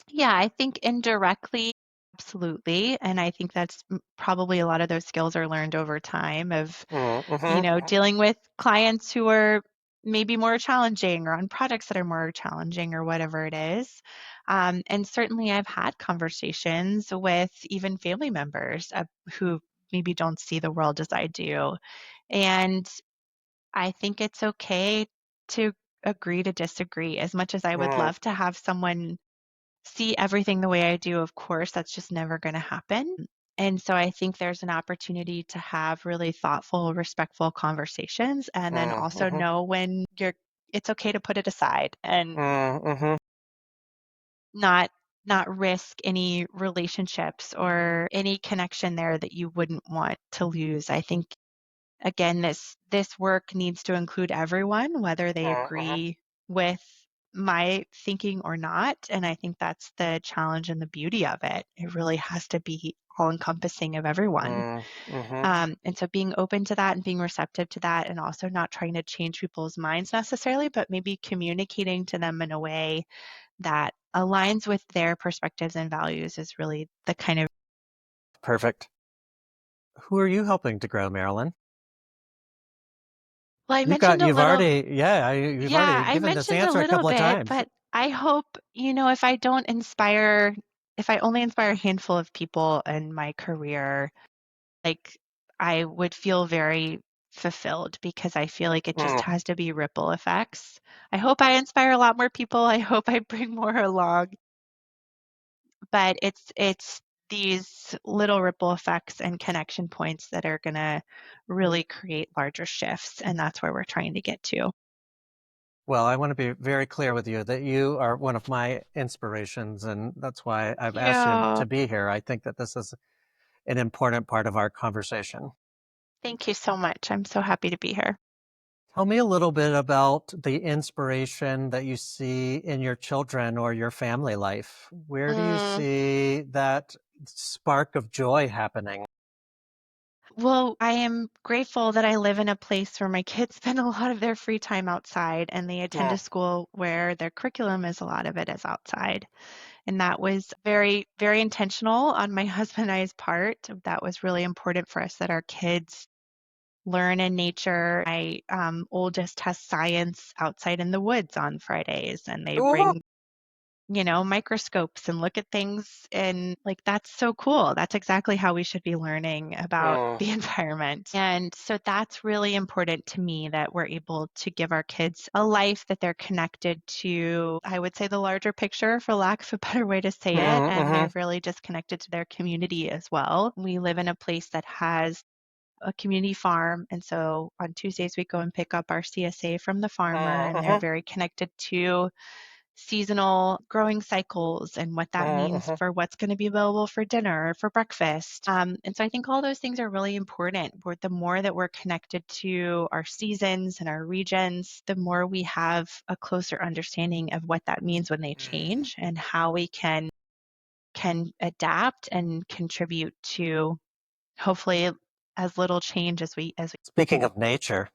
[SPEAKER 2] Yeah, I think indirectly, absolutely. And I think that's probably a lot of those skills are learned over time of,
[SPEAKER 1] Mm-hmm.
[SPEAKER 2] dealing with clients who are maybe more challenging or on projects that are more challenging or whatever it is. And certainly I've had conversations with even family members who maybe don't see the world as I do. And I think it's okay to agree to disagree. As much as I would
[SPEAKER 1] Mm,
[SPEAKER 2] love to have someone see everything the way I do, of course, that's just never going to happen. And so I think there's an opportunity to have really thoughtful, respectful conversations and then also
[SPEAKER 1] mm-hmm.
[SPEAKER 2] know when it's okay to put it aside and
[SPEAKER 1] Mm-hmm.
[SPEAKER 2] not not risk any relationships or any connection there that you wouldn't want to lose. I think again this work needs to include everyone, whether they
[SPEAKER 1] Mm-hmm.
[SPEAKER 2] agree with my thinking or not. And I think that's the challenge and the beauty of it. It really has to be all encompassing of everyone.
[SPEAKER 1] Mm-hmm.
[SPEAKER 2] And so being open to that and being receptive to that, and also not trying to change people's minds necessarily, but maybe communicating to them in a way that aligns with their perspectives and values is really the kind of.
[SPEAKER 1] Perfect. Who are you helping to grow, Marilyn?
[SPEAKER 2] Well, I mentioned a
[SPEAKER 1] You've
[SPEAKER 2] little.
[SPEAKER 1] already, yeah, you've
[SPEAKER 2] Yeah,
[SPEAKER 1] already
[SPEAKER 2] I
[SPEAKER 1] given this
[SPEAKER 2] mentioned a
[SPEAKER 1] answer a
[SPEAKER 2] little
[SPEAKER 1] couple of
[SPEAKER 2] bit,
[SPEAKER 1] times.
[SPEAKER 2] but I hope, if I don't inspire, if I only inspire a handful of people in my career, like I would feel very fulfilled because I feel like it just
[SPEAKER 1] Mm.
[SPEAKER 2] has to be ripple effects. I hope I inspire a lot more people. I hope I bring more along, but it's these little ripple effects and connection points that are going to really create larger shifts, and that's where we're trying to get to.
[SPEAKER 1] Well, I want to be very clear with you that you are one of my inspirations, and that's why
[SPEAKER 2] Thank
[SPEAKER 1] I've asked you
[SPEAKER 2] you.
[SPEAKER 1] to be here. I think that this is an important part of our conversation.
[SPEAKER 2] Thank you so much. I'm so happy to be here.
[SPEAKER 1] Tell me a little bit about the inspiration that you see in your children or your family life. Where do you
[SPEAKER 2] Mm,
[SPEAKER 1] see that spark of joy happening?
[SPEAKER 2] well, I am grateful that I live in a place where my kids spend a lot of their free time outside, and they attend a
[SPEAKER 1] Mm.
[SPEAKER 2] school where their curriculum is a lot of it is outside. And that was very, very intentional on my husband and I's part. That was really important for us that our kids learn in nature. My oldest has science outside in the woods on Fridays, and they
[SPEAKER 1] Ooh.
[SPEAKER 2] bring microscopes and look at things, and like that's so cool. That's exactly how we should be learning about
[SPEAKER 1] Mm.
[SPEAKER 2] the environment. And so that's really important to me that we're able to give our kids a life that they're connected to, I would say the larger picture for lack of a better way to say it, and
[SPEAKER 1] Mm-hmm.
[SPEAKER 2] they're really just connected to their community as well. We live in a place that has a community farm. And so on Tuesdays, we go and pick up our CSA from the farmer, and they're
[SPEAKER 1] Mm-hmm.
[SPEAKER 2] very connected to seasonal growing cycles and what that means
[SPEAKER 1] Mm-hmm.
[SPEAKER 2] for what's going to be available for dinner or for breakfast. And so I think all those things are really important. The more that we're connected to our seasons and our regions, the more we have a closer understanding of what that means when they change and how we can adapt and contribute to hopefully as little change as we.
[SPEAKER 1] Speaking of nature,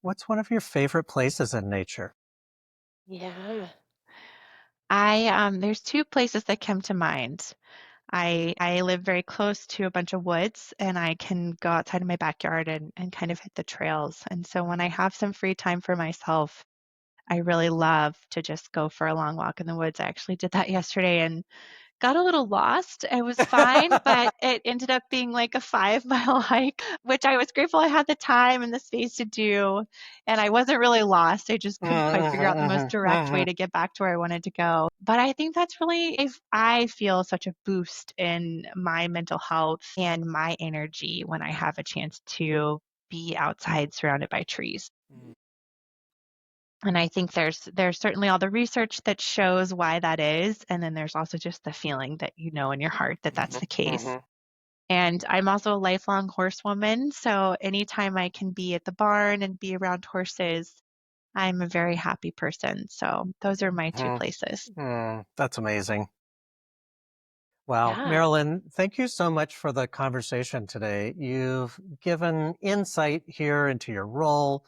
[SPEAKER 1] what's one of your favorite places in nature?
[SPEAKER 2] Yeah. There's two places that come to mind. I live very close to a bunch of woods, and I can go outside of my backyard and kind of hit the trails. And so when I have some free time for myself, I really love to just go for a long walk in the woods. I actually did that yesterday and got a little lost. It was fine, but it ended up being like a 5-mile hike, which I was grateful I had the time and the space to do. And I wasn't really lost. I just couldn't quite figure out the most direct way to get back to where I wanted to go. But I think that's really, if I feel such a boost in my mental health and my energy when I have a chance to be outside surrounded by trees. And I think there's certainly all the research that shows why that is, and then there's also just the feeling that you know in your heart that that's the case.
[SPEAKER 1] Mm-hmm.
[SPEAKER 2] And I'm also a lifelong horsewoman, so anytime I can be at the barn and be around horses, I'm a very happy person. So those are my two places.
[SPEAKER 1] That's amazing. Wow.
[SPEAKER 2] Yeah.
[SPEAKER 1] Marilyn, thank you so much for the conversation today. You've given insight here into your role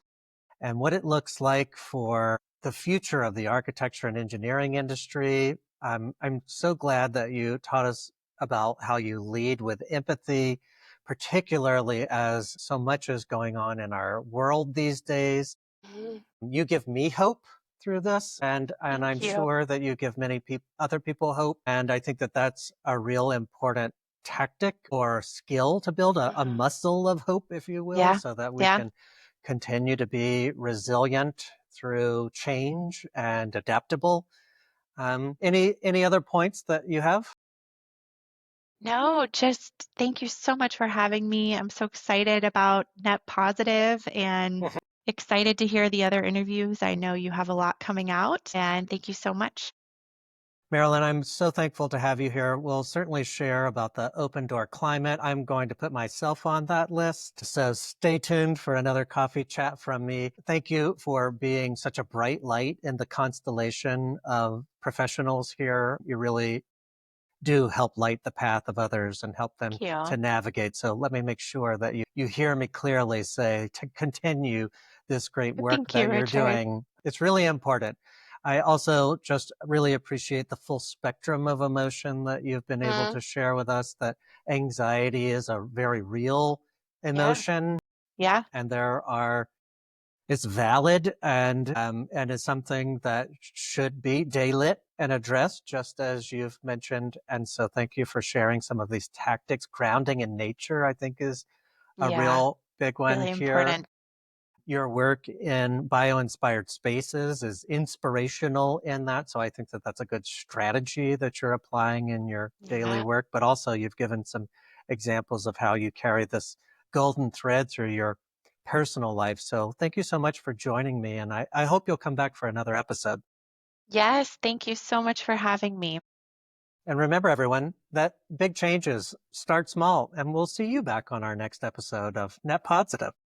[SPEAKER 1] and what it looks like for the future of the architecture and engineering industry. I'm so glad that you taught us about how you lead with empathy, particularly as so much is going on in our world these days.
[SPEAKER 2] Mhm.
[SPEAKER 1] You give me hope through this, and I'm
[SPEAKER 2] Thank you.
[SPEAKER 1] sure that you give many other people hope. And I think that that's a real important tactic or skill to build a
[SPEAKER 2] Mhm.
[SPEAKER 1] muscle of hope, if you will,
[SPEAKER 2] Yeah.
[SPEAKER 1] so that we
[SPEAKER 2] Yeah.
[SPEAKER 1] can continue to be resilient through change and adaptable. Any other points that you have?
[SPEAKER 2] No, just thank you so much for having me. I'm so excited about Net Positive and excited to hear the other interviews. I know you have a lot coming out, and thank you so much.
[SPEAKER 1] Marilyn, I'm so thankful to have you here. We'll certainly share about the open door climate. I'm going to put myself on that list. So stay tuned for another coffee chat from me. Thank you for being such a bright light in the constellation of professionals here. You really do help light the path of others and help them
[SPEAKER 2] Thank you.
[SPEAKER 1] to navigate. So let me make sure that you hear me clearly say to continue this great work
[SPEAKER 2] Thank you,
[SPEAKER 1] that you're
[SPEAKER 2] Richard.
[SPEAKER 1] doing. It's really important. I also just really appreciate the full spectrum of emotion that you've been able
[SPEAKER 2] Mm,
[SPEAKER 1] to share with us, that anxiety is a very real
[SPEAKER 2] yeah.
[SPEAKER 1] emotion,
[SPEAKER 2] Yeah.
[SPEAKER 1] and it's valid and is something that should be daylit and addressed, just as you've mentioned. And so thank you for sharing some of these tactics. Grounding in nature, I think, is a
[SPEAKER 2] Yeah.
[SPEAKER 1] real big one
[SPEAKER 2] Really
[SPEAKER 1] here.
[SPEAKER 2] important.
[SPEAKER 1] Your work in bio-inspired spaces is inspirational in that. So I think that that's a good strategy that you're applying in your daily
[SPEAKER 2] Yeah.
[SPEAKER 1] work. But also you've given some examples of how you carry this golden thread through your personal life. So thank you so much for joining me. And I hope you'll come back for another episode.
[SPEAKER 2] Yes. Thank you so much for having me.
[SPEAKER 1] And remember, everyone, that big changes start small. And we'll see you back on our next episode of Net Positive.